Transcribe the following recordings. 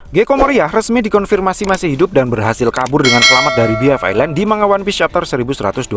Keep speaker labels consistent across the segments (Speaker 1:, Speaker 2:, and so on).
Speaker 1: Gecko Moria resmi dikonfirmasi masih hidup dan berhasil kabur dengan selamat dari BF Island di manga One Piece chapter 1126.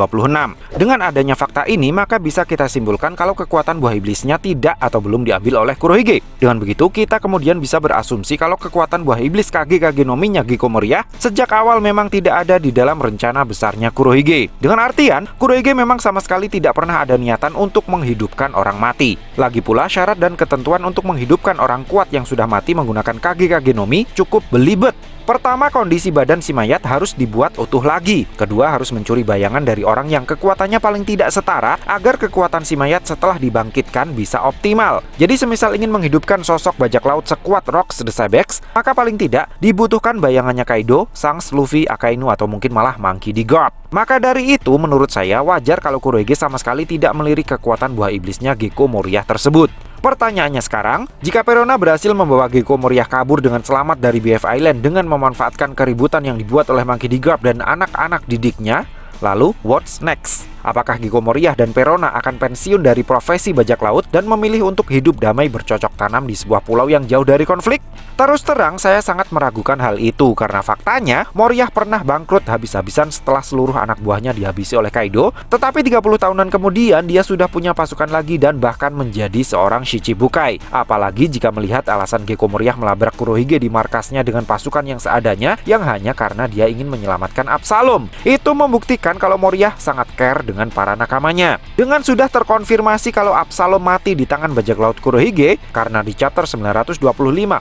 Speaker 1: Dengan adanya fakta ini, maka bisa kita simpulkan kalau kekuatan buah iblisnya tidak atau belum diambil oleh Kurohige. Dengan begitu, kita kemudian bisa berasumsi kalau kekuatan buah iblis Kage Kage no Mi-nya Gecko Moria sejak awal memang tidak ada di dalam rencana besarnya Kurohige. Dengan artian, Kurohige memang sama sekali tidak pernah ada niatan untuk menghidupkan orang mati. Lagi pula, syarat dan ketentuan untuk menghidupkan orang kuat yang sudah mati menggunakan Kage Kage no Mi cukup belibet. Pertama, kondisi badan si mayat harus dibuat utuh lagi. Kedua, harus mencuri bayangan dari orang yang kekuatannya paling tidak setara agar kekuatan si mayat setelah dibangkitkan bisa optimal. Jadi semisal ingin menghidupkan sosok bajak laut sekuat Rocks the Sabex, maka paling tidak dibutuhkan bayangannya Kaido, Shanks, Luffy, Akainu, atau mungkin malah Monkey D. God. Maka dari itu, menurut saya wajar kalau Kurohige sama sekali tidak melirik kekuatan buah iblisnya Gecko Moria tersebut. Pertanyaannya sekarang, jika Perona berhasil membawa Gecko Moria kabur dengan selamat dari BF Island dengan memanfaatkan keributan yang dibuat oleh Monkey D. God dan anak-anak didiknya, lalu what's next? Apakah Gecko Moria dan Perona akan pensiun dari profesi bajak laut dan memilih untuk hidup damai bercocok tanam di sebuah pulau yang jauh dari konflik? Terus terang, saya sangat meragukan hal itu karena faktanya Moria pernah bangkrut habis-habisan setelah seluruh anak buahnya dihabisi oleh Kaido. Tetapi 30 tahunan kemudian dia sudah punya pasukan lagi dan bahkan menjadi seorang Shichibukai. Apalagi jika melihat alasan Gecko Moria melabrak Kurohige di markasnya dengan pasukan yang seadanya yang hanya karena dia ingin menyelamatkan Absalom. Itu membuktikan kalau Moria sangat care dengan para nakamanya. Dengan sudah terkonfirmasi kalau Absalom mati di tangan bajak laut Kurohige, karena di chapter 925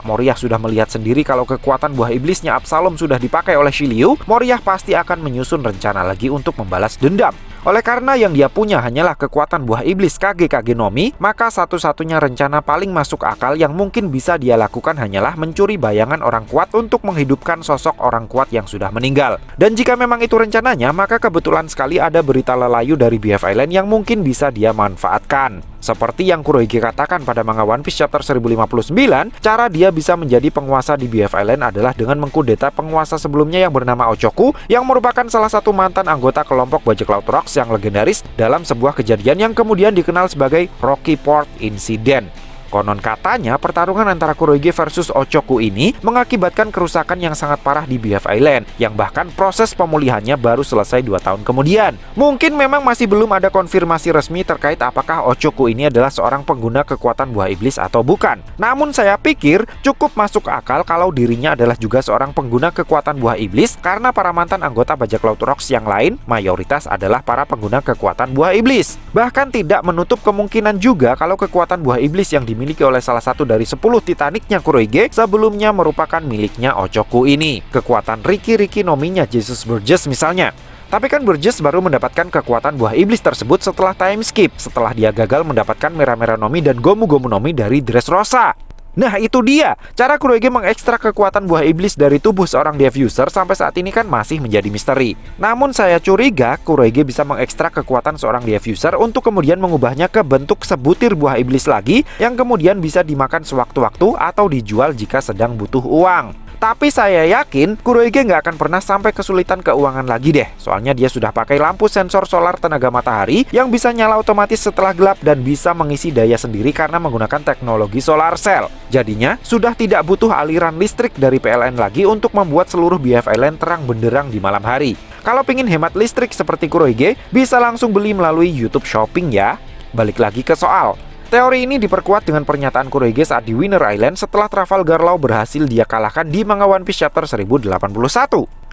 Speaker 1: Moria sudah melihat sendiri kalau kekuatan buah iblisnya Absalom sudah dipakai oleh Shiryu, Moria pasti akan menyusun rencana lagi untuk membalas dendam. Oleh karena yang dia punya hanyalah kekuatan buah iblis Kage Kage no Mi, maka satu-satunya rencana paling masuk akal yang mungkin bisa dia lakukan hanyalah mencuri bayangan orang kuat untuk menghidupkan sosok orang kuat yang sudah meninggal. Dan jika memang itu rencananya, maka kebetulan sekali ada berita lelayu dari BF Island yang mungkin bisa dia manfaatkan. Seperti yang Kurohige katakan pada manga One Piece chapter 1059, cara dia bisa menjadi penguasa di BF Island adalah dengan mengkudeta penguasa sebelumnya yang bernama Ochoku, yang merupakan salah satu mantan anggota kelompok bajak laut Rocks yang legendaris dalam sebuah kejadian yang kemudian dikenal sebagai Rocky Port Incident. Konon katanya pertarungan antara Kurohige versus Ochoku ini mengakibatkan kerusakan yang sangat parah di BF Island, yang bahkan proses pemulihannya baru selesai 2 tahun kemudian. Mungkin memang masih belum ada konfirmasi resmi terkait apakah Ochoku ini adalah seorang pengguna kekuatan buah iblis atau bukan. Namun saya pikir cukup masuk akal kalau dirinya adalah juga seorang pengguna kekuatan buah iblis, karena para mantan anggota bajak laut Rocks yang lain mayoritas adalah para pengguna kekuatan buah iblis. Bahkan tidak menutup kemungkinan juga kalau kekuatan buah iblis yang dimiliki oleh salah satu dari 10 Titanicnya Kurohige sebelumnya merupakan miliknya Ochoku ini. Kekuatan Riki no Mi-nya Jesus Burgess misalnya. Tapi kan Burgess baru mendapatkan kekuatan buah iblis tersebut setelah time skip, setelah dia gagal mendapatkan Mera no Mi dan Gomu no Mi dari Dressrosa. Nah itu dia, cara Kurohige mengekstrak kekuatan buah iblis dari tubuh seorang diffuser sampai saat ini kan masih menjadi misteri. Namun saya curiga Kurohige bisa mengekstrak kekuatan seorang diffuser untuk kemudian mengubahnya ke bentuk sebutir buah iblis lagi yang kemudian bisa dimakan sewaktu-waktu atau dijual jika sedang butuh uang. Tapi saya yakin Kurohige nggak akan pernah sampai kesulitan keuangan lagi deh. Soalnya dia sudah pakai lampu sensor solar tenaga matahari yang bisa nyala otomatis setelah gelap dan bisa mengisi daya sendiri karena menggunakan teknologi solar cell. Jadinya sudah tidak butuh aliran listrik dari PLN lagi untuk membuat seluruh BF Island terang benderang di malam hari. Kalau pingin hemat listrik seperti Kurohige, bisa langsung beli melalui YouTube Shopping ya. Balik lagi ke soal. Teori ini diperkuat dengan pernyataan Kurohige saat di Winter Island setelah Trafalgar Law berhasil dia kalahkan di manga One Piece chapter 1081.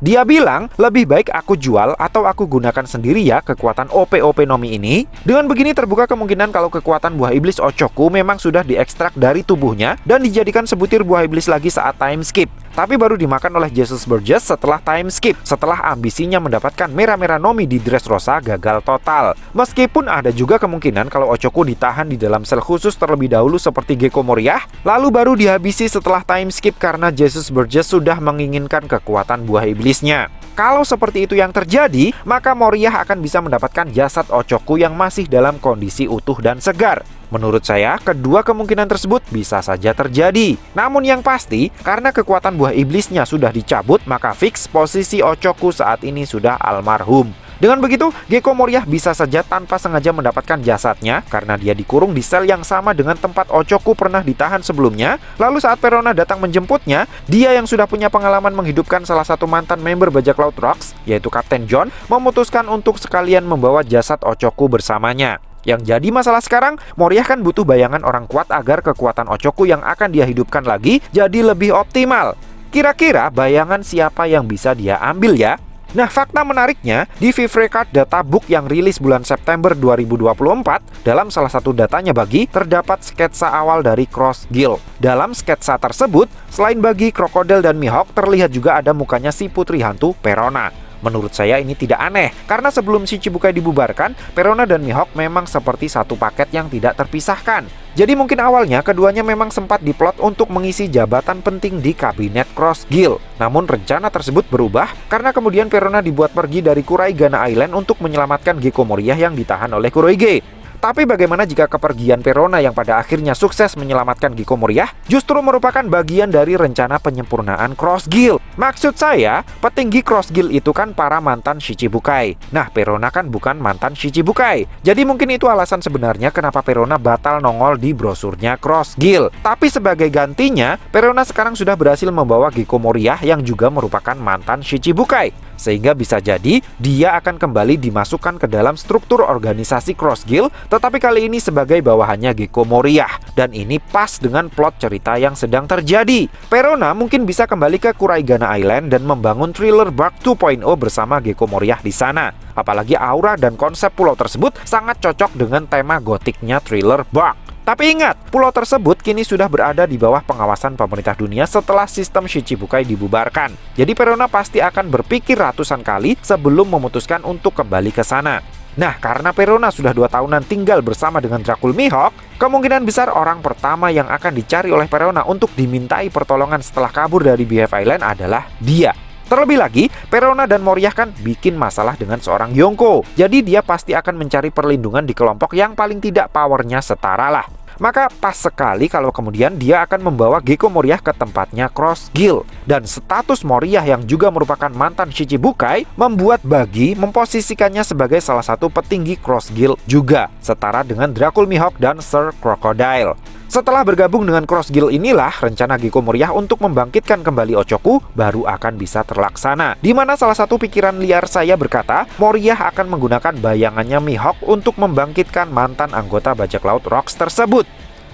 Speaker 1: Dia bilang, lebih baik aku jual atau aku gunakan sendiri ya kekuatan OP no Mi ini. Dengan begini terbuka kemungkinan kalau kekuatan buah iblis Ochoku memang sudah diekstrak dari tubuhnya dan dijadikan sebutir buah iblis lagi saat time skip. Tapi baru dimakan oleh Jesus Burgess setelah time skip, setelah ambisinya mendapatkan Mera no Mi di Dressrosa gagal total. Meskipun ada juga kemungkinan kalau Ochoku ditahan di dalam sel khusus terlebih dahulu seperti Gecko Moria, lalu baru dihabisi setelah time skip karena Jesus Burgess sudah menginginkan kekuatan buah iblisnya. Kalau seperti itu yang terjadi, maka Moria akan bisa mendapatkan jasad Ochoku yang masih dalam kondisi utuh dan segar. Menurut saya, kedua kemungkinan tersebut bisa saja terjadi. Namun yang pasti, karena kekuatan buah iblisnya sudah dicabut, maka fix posisi Ochoku saat ini sudah almarhum. Dengan begitu, Gecko Moria bisa saja tanpa sengaja mendapatkan jasadnya karena dia dikurung di sel yang sama dengan tempat Ochoku pernah ditahan sebelumnya. Lalu saat Perona datang menjemputnya, dia yang sudah punya pengalaman menghidupkan salah satu mantan member bajak laut Rocks, yaitu Kapten John, memutuskan untuk sekalian membawa jasad Ochoku bersamanya. Yang jadi masalah sekarang, Moria kan butuh bayangan orang kuat agar kekuatan Ochoku yang akan dia hidupkan lagi jadi lebih optimal. Kira-kira bayangan siapa yang bisa dia ambil ya? Nah, fakta menariknya, di Vivre Card Databook yang rilis bulan September 2024, dalam salah satu datanya bagi, terdapat sketsa awal dari Cross Guild. Dalam sketsa tersebut, selain bagi, Krokodil, dan Mihawk, terlihat juga ada mukanya si putri hantu Perona. Menurut saya ini tidak aneh, karena sebelum Shichibukai dibubarkan, Perona dan Mihawk memang seperti satu paket yang tidak terpisahkan. Jadi mungkin awalnya keduanya memang sempat diplot untuk mengisi jabatan penting di kabinet Cross Guild. Namun rencana tersebut berubah karena kemudian Perona dibuat pergi dari Kuraigana Island untuk menyelamatkan Gecko Moria yang ditahan oleh Kuroige. Tapi bagaimana jika kepergian Perona yang pada akhirnya sukses menyelamatkan Gecko Moria justru merupakan bagian dari rencana penyempurnaan Cross Guild? Maksud saya, petinggi Cross Guild itu kan para mantan Shichibukai. Nah, Perona kan bukan mantan Shichibukai. Jadi mungkin itu alasan sebenarnya kenapa Perona batal nongol di brosurnya Cross Guild. Tapi sebagai gantinya, Perona sekarang sudah berhasil membawa Gecko Moria yang juga merupakan mantan Shichibukai. Sehingga bisa jadi dia akan kembali dimasukkan ke dalam struktur organisasi Cross Guild, tetapi kali ini sebagai bawahannya Gecko Moria. Dan ini pas dengan plot cerita yang sedang terjadi. Perona mungkin bisa kembali ke Kuraigana Island dan membangun thriller Bark 2.0 bersama Gecko Moria di sana. Apalagi aura dan konsep pulau tersebut sangat cocok dengan tema gotiknya thriller Bark. Tapi ingat, pulau tersebut kini sudah berada di bawah pengawasan pemerintah dunia setelah sistem Shichibukai dibubarkan. Jadi Perona pasti akan berpikir ratusan kali sebelum memutuskan untuk kembali ke sana. Nah, karena Perona sudah 2 tahunan tinggal bersama dengan Dracul Mihawk, kemungkinan besar orang pertama yang akan dicari oleh Perona untuk dimintai pertolongan setelah kabur dari BF Island adalah dia. Terlebih lagi, Perona dan Moria kan bikin masalah dengan seorang Yonko. Jadi dia pasti akan mencari perlindungan di kelompok yang paling tidak powernya setara lah. Maka pas sekali kalau kemudian dia akan membawa Gecko Moria ke tempatnya Cross Guild. Dan status Moria yang juga merupakan mantan Shichibukai membuat Bagi memposisikannya sebagai salah satu petinggi Cross Guild juga, setara dengan Dracul Mihawk dan Sir Crocodile. Setelah bergabung dengan Cross Guild inilah rencana Gecko Moria untuk membangkitkan kembali Ochoku baru akan bisa terlaksana. Di mana salah satu pikiran liar saya berkata, Moria akan menggunakan bayangannya Mihawk untuk membangkitkan mantan anggota bajak laut Rocks tersebut.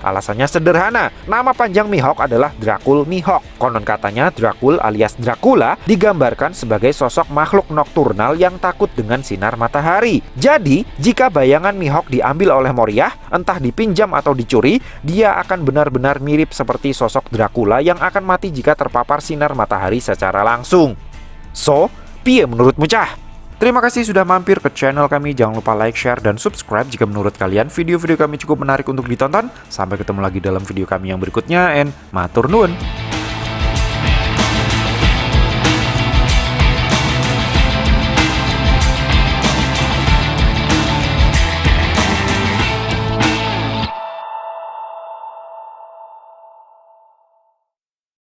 Speaker 1: Alasannya sederhana, nama panjang Mihawk adalah Dracul Mihawk. Konon katanya Dracul alias Dracula digambarkan sebagai sosok makhluk nokturnal yang takut dengan sinar matahari. Jadi, jika bayangan Mihawk diambil oleh Moria, entah dipinjam atau dicuri, dia akan benar-benar mirip seperti sosok Dracula yang akan mati jika terpapar sinar matahari secara langsung. So, piye menurutmu cah? Terima kasih sudah mampir ke channel kami. Jangan lupa like, share, dan subscribe jika menurut kalian video-video kami cukup menarik untuk ditonton. Sampai ketemu lagi dalam video kami yang berikutnya, and matur nuwun.